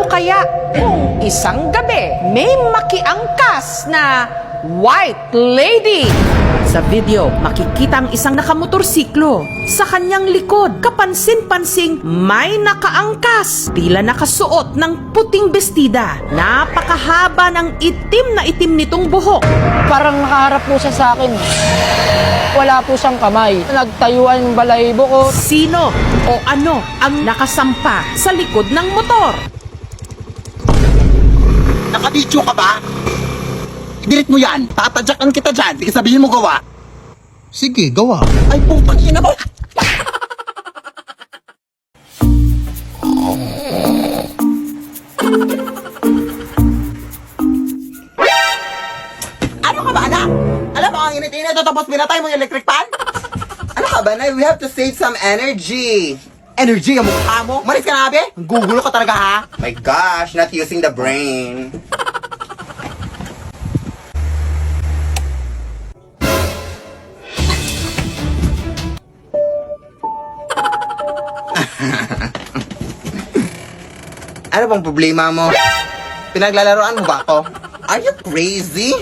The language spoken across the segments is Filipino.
Paano kaya kung isang gabi may makiangkas na white lady? Sa video, makikita ang isang nakamotorsiklo. Sa kanyang likod, kapansin-pansing may nakaangkas. Tila nakasuot ng puting bestida. Napakahaba ng itim nitong buhok. Parang nakaharap po siya sa akin. Wala po siyang kamay. Nagtayuan yung balahibo ko. Sino o ano ang nakasampa sa likod ng motor? Nakabidyo ka ba? I-delete mo yan. Tatadyakan kita dyan. Di ka sabihin mo gawa. Sige, gawa. Ay, putang ina mo. Ano ka ba, anak? Alam mo, ang init-init ito tapos pinatay mo yung electric fan? Ano ka ba, Nay? We have to save some energy. Energy ang mukha mo? Maris ka na, abe? Gugulo ka talaga, ha? My gosh, not using the brain. Ano bang problema mo? Pinaglalaroan mo ba ako? Are you crazy?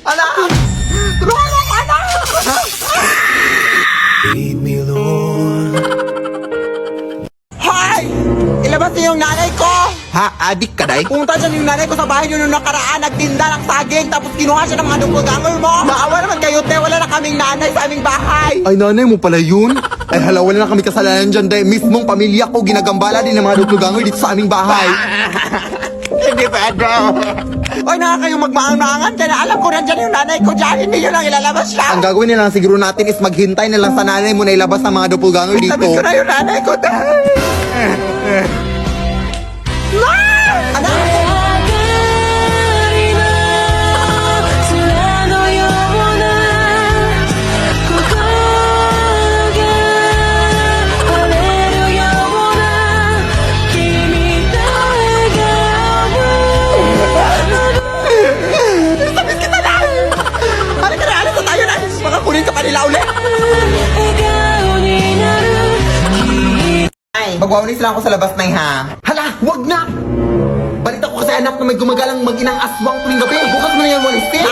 Anak! Tulungan mo ako, anak! Lead me, Lord. Hoy! Ilabas niyo yung nanay ko! Ha? Adik ka, day? Pumunta dyan yung nanay ko sa bahay niyo nung nakaraan, nagtinda ng saging, tapos kinuha siya ng mga dumpagangol mo! Maawa naman kayo, te! Wala na kaming nanay sa aming bahay! Ay, nanay mo pala yun? Ay, hala, wala na kami kasalanan dyan dahil mismong pamilya ko ginagambala din ng mga duplugangoy dito sa aming bahay. Hindi pwede! Oy, nakakayong magmaang-maangan dyan! Alam ko nandyan yung nanay ko dyan! Hindi nyo lang ilalabas siya! Ang gagawin nila siguro natin is maghintay na lang sa nanay mo na ilabas ng mga duplugangoy dito. Sabi ko na yung nanay ko dahil! Anak! Sabit kita na! Halika na! Alis na tayo na! Baka kunin ka pa nila ulit! Ay, magwawalis lang ako sa labas na ha. Hala, wag na! Balita ko kasi anak na may gumagalang mag-inang aswang tuwing gabi. Bukas mo na yan walisin.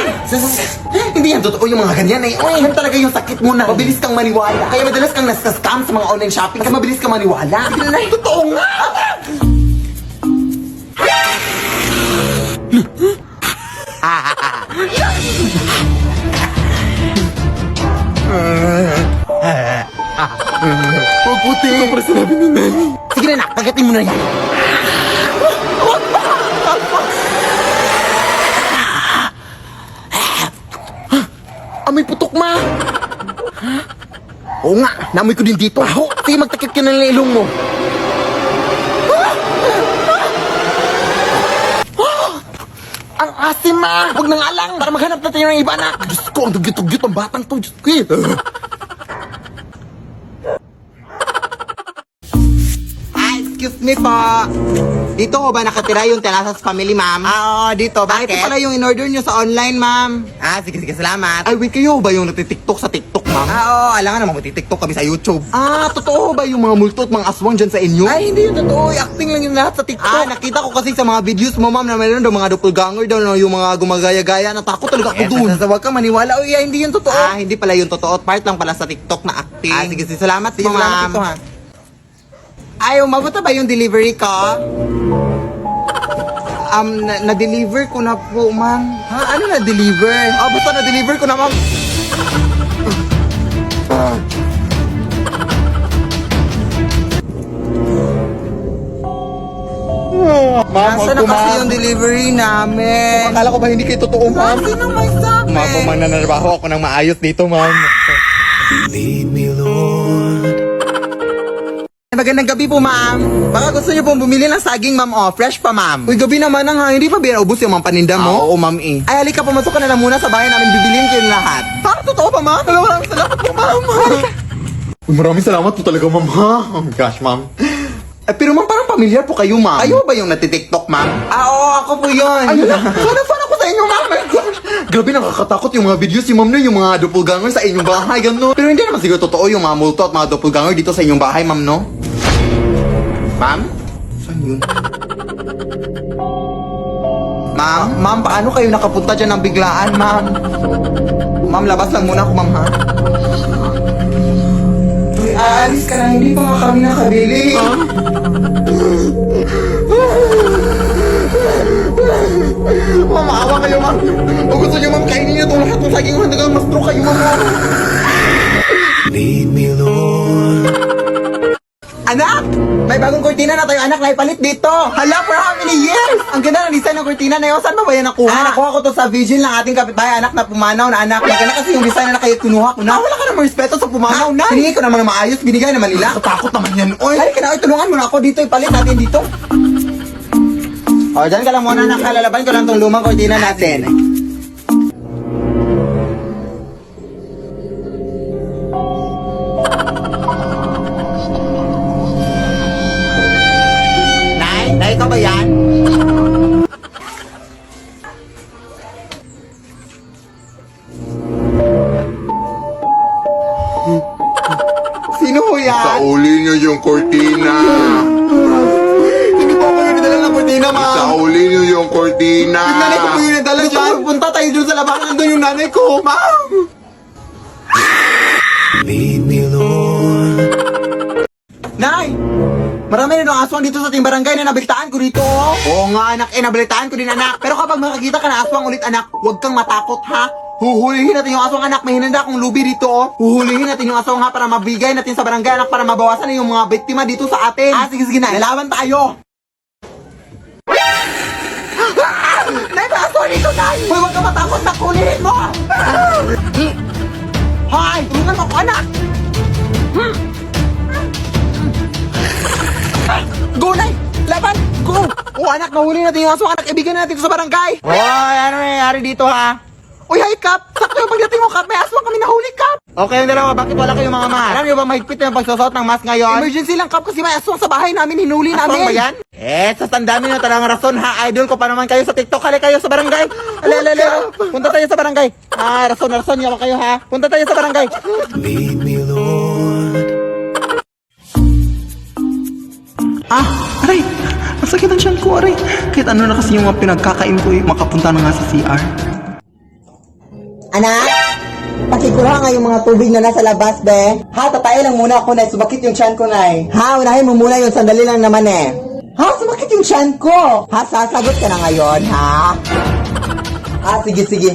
Hindi yan totoo yung mga ganyan eh. Uy, yan talaga yung sakit mo na. Mabilis kang maniwala. Kaya madalas kang nasa-scam sa mga online shopping kasi mabilis kang maniwala. Sige na, totoo nga! Huwag puti. Para sinabi ni nanay. Sige na, nak, kagatin mo na yan. Amoy putok, ma! Oo nga, namoy ko din dito. Sige, magtakip ka na ng ilong mo. Ang asim, ma! Huwag nang alang para maghanap natin ng iba, na. Diyos ko, ang dugyot-dugyot ang batang to. Diyos ko, Excuse me po. Dito ko ba nakatira yung Telasas Family, ma'am? Oo, dito. Bakit? Ito pala yung in-order nyo sa online, ma'am. Sige, salamat. Ay, wait, kayo ba yung nagtitiktok sa TikTok, ma'am? Oo, alangan naman magtitiktok kami sa YouTube. Totoo ba yung mga multo at mga aswang dyan sa inyo? Ay, hindi yun totoo. Acting lang yung lahat sa TikTok. Nakita ko kasi sa mga videos mo, ma'am, na mayroon daw mga doppelganger daw, no, yung mga gumagaya-gaya. Natakot talaga ako dun. Huwag kang maniwala. Uy, hindi yun totoo. Hindi pala yung totoo. Part lang pala sa TikTok na acting. Sige, salamat po, ma'am. Ay, umabot na ba yung delivery ko? Na-deliver ko na po, ma'am. Ha? Ano na-deliver? Basta na-deliver ko na, ma'am. Ma'am, Nasaan na kasi yung delivery namin? Akala ko ba hindi kayo totoo, ma'am? Sino may sabi? Ma'am, kung mananarbaho ako ng maayos dito, ma'am. Lead me, Lord. Magandang gabi po, ma'am. Baka gusto niyo pong bumili ng saging, ma'am, fresh pa, ma'am. Uy, gabi naman ha. Hindi pa binaubos yung mga paninda mo? Oo, ma'am, Ay, halika, pumasok ka na lang muna sa bahay namin. Bibiliin ko yung lahat. Totoo pa, ma'am? Maraming salamat po, ma'am. Maraming salamat po talaga, ma'am, ha? Oh my gosh, ma'am. Pero ma'am, parang pamilyar po kayo, ma'am. Kayo ba yung natitiktok, ma'am? Oo, ako po yun. Ayun lang, fan ako sa inyo, ma'am. My gosh. Grabe, nakakatakot yung mga videos si ma'am na yung mga doppelganger sa inyong bahay, gano'n. Pero hindi naman siguro totoo yung mga multo at mga doppelganger dito sa inyong bahay, ma'am, no? Ma'am? Saan yun? Ma'am, paano kayo nakapunta dyan ng biglaan, ma'am? Ma'am, labas lang muna ako, ma'am, ha? Uy, aalis ka na, hindi pa nga kami nakabili. Ma'am, maawa kayo, ma'am. O gusto niyo, ma'am, kainin niyo itong lahat ng saging hanggang mas pro kayo, ma'am. Anak! May bagong kurtina na tayo, anak, na ipalit dito. Hala, for how many years? Ang ganda ng design ng kurtina na yun. Saan ba yan nakuha? Nakuha ko to sa vigil ng ating kapitbahay, anak, na pumanaw na anak. Maganda kasi yung design na kayo kinuha ko na. Wala ka namang respeto sa pumanaw na. Hiningi ko naman na maayos, binigay naman nila. Takot naman yan, oy. Halika na, oy, tulungan mo na ako dito, ipalit natin dito. O, dyan ka lang muna, anak, lalaban ko lang tong lumang kurtina natin. Nay, ikaw ba yan? Sino ho yan? Sauli niyo yung kortina. Hindi po ako yung nadala ng kurtina, ma'am. Sauli niyo yung kortina. Yung nanay ko po yung nadala dyan. Punta tayo dun sa labahan. Nandun yung nanay ko, ma'am. Nay! Marami na ng aswang dito sa ating barangay na nabalitaan ko dito, oh. Oo nga, anak. Nabalitaan ko din, anak. Pero kapag makakita ka ng aswang ulit, anak, huwag kang matakot, ha? Huhulihin natin yung aswang, anak. May hinanda akong lubi dito, oh. Huhulihin natin yung aswang, ha, para mabigay natin sa barangay, anak, para mabawasan na yung mga biktima dito sa atin. Sige, na. Lalaban tayo. Nay, may aswang dito, Nay! Hoy, huwag ka matakot, nak. Hulihin mo! Hoy, tulungan mo ako, anak! Go, Nay! Laban! Go! Oh, anak, nahuli natin yung aswang, anak. Ibigay na natin ito sa barangay. Hoy, ano nangyayari dito, ha? Uy, hi, Kap! Sakto yung pagdating mo, Kap. May aswang kami nahuli, Kap. Okay, yung dalawa. Bakit wala kayong mga mask? Alam niyo ba mahigpit na yung pagsusot ng mask ngayon? Emergency lang, Kap, kasi may aswang sa bahay namin. Hinuli namin. Aswang ba yan? Sa tandami na talagang rason, ha? Idol ko pa naman kayo sa TikTok. Hali kayo sa barangay. Hali. Punta tayo sa barangay. Rason. Yawa kayo, ha? Punta tayo sa barangay. Aray! Masakit ang tiyan ko, aray. Kahit ano na kasi yung mga pinagkakain ko, makapunta na nga sa CR. Anak, pakikuha nga yung mga tubig na nasa labas, be. Ha, tatay lang muna ako, Nay. Sumakit yung tiyan ko, Nay. Ha, unahin mo muna yung sandali lang naman, eh. Ha, sumakit yung tiyan ko. Ha, sasagot ka na ngayon, ha? Sige.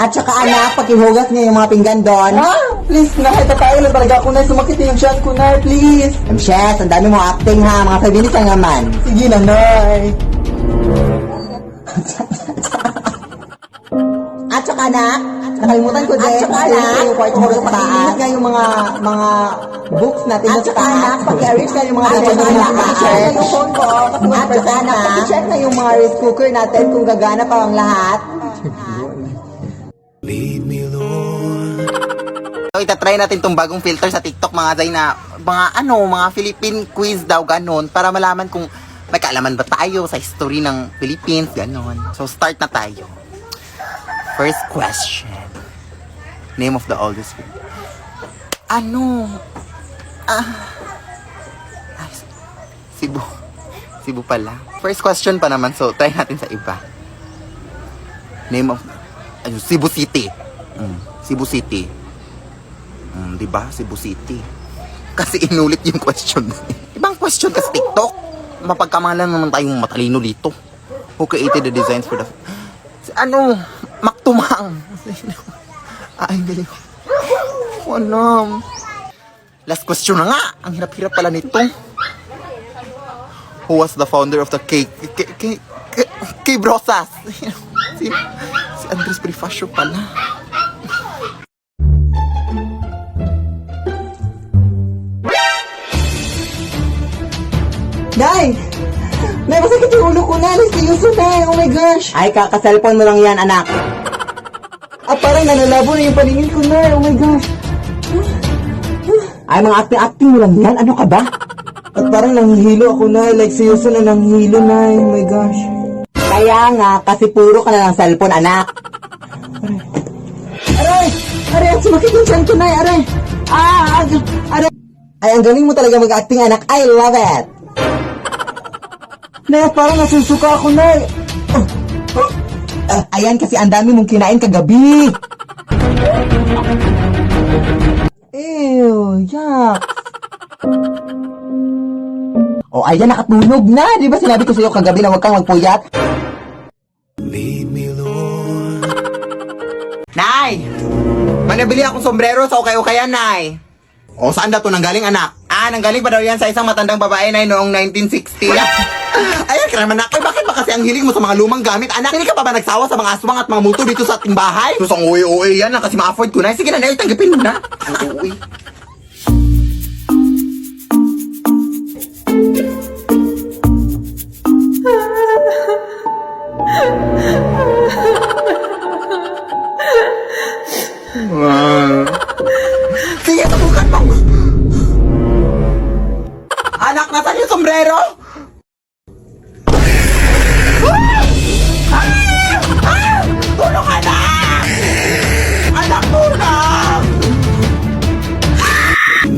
At saka, anak, pakihugas niya yung mga pinggan doon. Ha? Please, Nay. Tatay lang talaga ako, Nay. Sumakit yung tiyan ko, Nay. Please. Shes, ang dami mo acting, ha. Mga 5 minutes lang naman. Sige na, Nay. At saka anak, nakalimutan ko din. At saka anak, yung kwarto mo sa taas. Nga yung mga books natin sa taas. At saka anak, paki-arrange ka yung mga books natin sa taas. At yung phone ko. At saka anak, paki-check na yung mga rice cooker natin kung gagana pa ang lahat. So, itatry natin tong bagong filter sa TikTok, mga Zay, na mga Philippine quiz daw, ganon, para malaman kung may kaalaman ba tayo sa history ng Philippines, ganon. So, start na tayo. First question. Name of the oldest film. Cebu pala. First question pa naman, so try natin sa iba. Name of... Cebu City. Cebu City. Diba? Cebu City. Kasi inulit yung question. Ibang question kasi TikTok. Mapagkamalan naman tayong matalino dito. Who created the designs for the... Maktumang. Ay, galing. Last question na nga. Ang hirap-hirap pala nito. Who was the founder of the Cave Rosas? Si Andres Bonifacio pala. Nay! Nay, masakit yung ulo ko, Nay. Seryoso, Nay. Oh my gosh. Ay, kaka-cellphone mo lang yan, anak. Parang nanalabo na yung paningin ko, Nay. Oh my gosh. Ay, mga acting-acting mo lang yan. Ano ka ba? At parang nanghihilo ako, Nay. Like, seryoso na nanghihilo, Nay. Oh my gosh. Kaya nga, kasi puro ka na ng cellphone, anak. Aray! Aray! Sumakit yung chan ko, Nay. Aray! Aray! Ay, ang galing mo talaga mag-acting, anak. I love it! Nay, parang nasusuka ako, Nay. Ayan, kasi ang dami mong kinain kagabi. Ew, yuck. Oh, ayan, nakatulog na. Di ba sinabi ko sa'yo kagabi na huwag kang magpuyat? Nay! May nabili akong sombrero sa okay-okayan, Nay. O, saan na to nanggaling, anak? Nanggaling pa daw yan sa isang matandang babae, Nay, noong 1960. Ayan ka naman, anak. Bakit ba kasi ang hiling mo sa mga lumang gamit, anak? Hindi ka pa ba nagsawa sa mga aswang at mga multo dito sa ating bahay? Sus, ang uwi-uwi yan, kasi ma-afford ko, Nay. Sige na, Nay, tanggapin mo na. Uwi. Sige, subukan mo. Anak, nasan yung sombrero? Tulong, anak! Anak, tulong!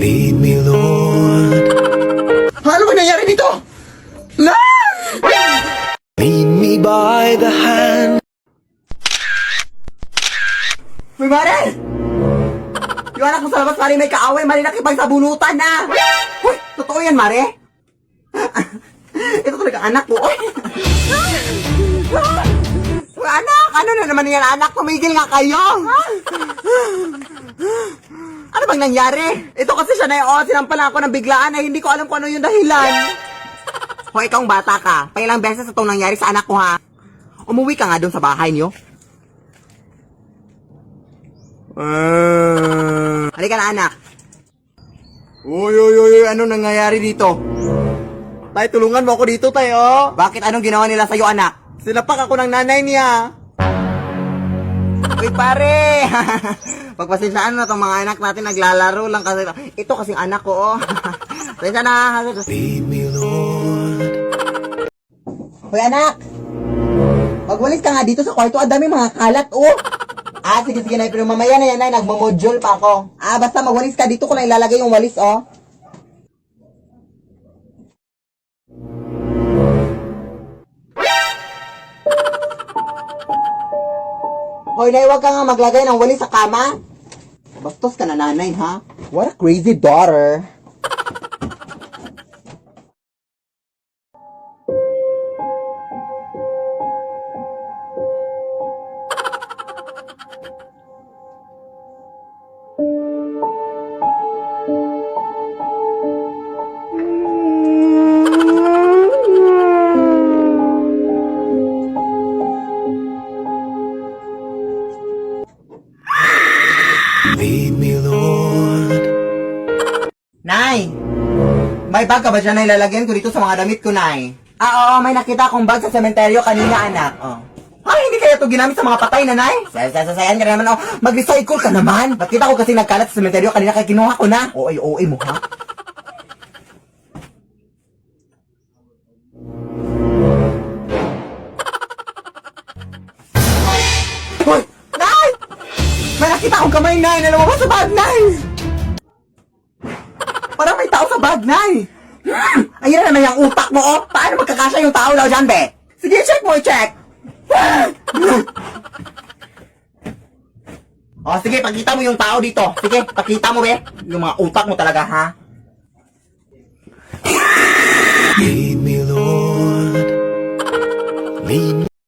Lead me, Lord. Ano ba nangyari dito? Lead me by the hand. Uy, Mare! Yung anak mo sa labas, Mare, may kaaway. Mare, nakipagsabunutan na. Uy, totoo yan, Mare? Ito talaga anak ko. Uy! Uy, anak! Ano na naman yan, anak? Tumigil nga kayo! Ano bang nangyari? Ito kasi siya na yun. Sinampalan ako ng biglaan ay hindi ko alam kung ano yung dahilan. Hoy, ikaw ang bata ka. Pailang beses itong nangyari sa anak ko, ha? Umuwi ka nga doon sa bahay niyo. Halika na, anak. Uy, ano nangyayari dito? Tay, tulungan mo ako dito, tayo. Bakit? Anong ginawa nila sa'yo, anak? Sinapak ako ng nanay niya. Uy, pare. Pagpasensyaan na itong mga anak natin, naglalaro lang kasi. Ito kasing anak ko, oh. Pasensya na. Lead me, Lord. Hoy, anak. Magwalis ka nga dito sa kwarto. Ang dami mga kalat, oh. Sige, Nay. Pero mamaya na yan, Nay. Nagmamodule pa ako. Basta magwalis ka. Dito ko lang ilalagay yung walis, oh. Hoy, Nay, wag ka nga maglagay ng walis sa kama. Bastos ka na, nanay, ha? What a crazy daughter. Lead me, Lord. Nay! May bag ka ba dyan na ilalagyan ko dito sa mga damit ko, Nay? Oo, may nakita akong bag sa sementeryo kanina, anak. Oh. Ay, hindi kaya ito ginamit sa mga patay na, Nay? Sasayan ka naman, oh. Mag-recycle ka naman. Nakita ko kasi nagkalat sa sementeryo kanina kaya kinuha ko na. OA mo, ha? Hoy! Nay! May nakita akong kamay, Nay, na lumabas sa bag, Nay! Parang may tao sa bag, Nay! Ayun na naman yung utak mo, oh! Paano magkakasya yung tao daw dyan, be? Sige, check mo, check! Oh, sige, pakita mo yung tao dito. Sige, pakita mo, be. Yung mga utak mo talaga, ha? Lead me, Lord. Lead me.